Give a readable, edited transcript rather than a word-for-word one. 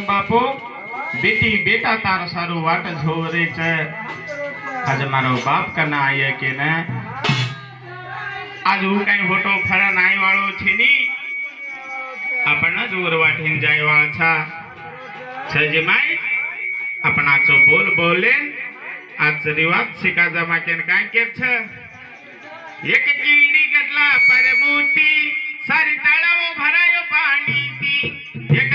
બાપુ બેટી બેટા તારો સારું વાટ જોવે છે आज मारो बाप करना आये के न आज हूँ कहीं फोटो खरा नाई वालों थी नी अपना जोर वाठीन जाए वाला था छजे माई अपना चो बोल बोले आज रिवाज शिका जमा के न काय के छ एक कीड़ी गटला पर बूटी सारी तालावो भरायो पानी थी एक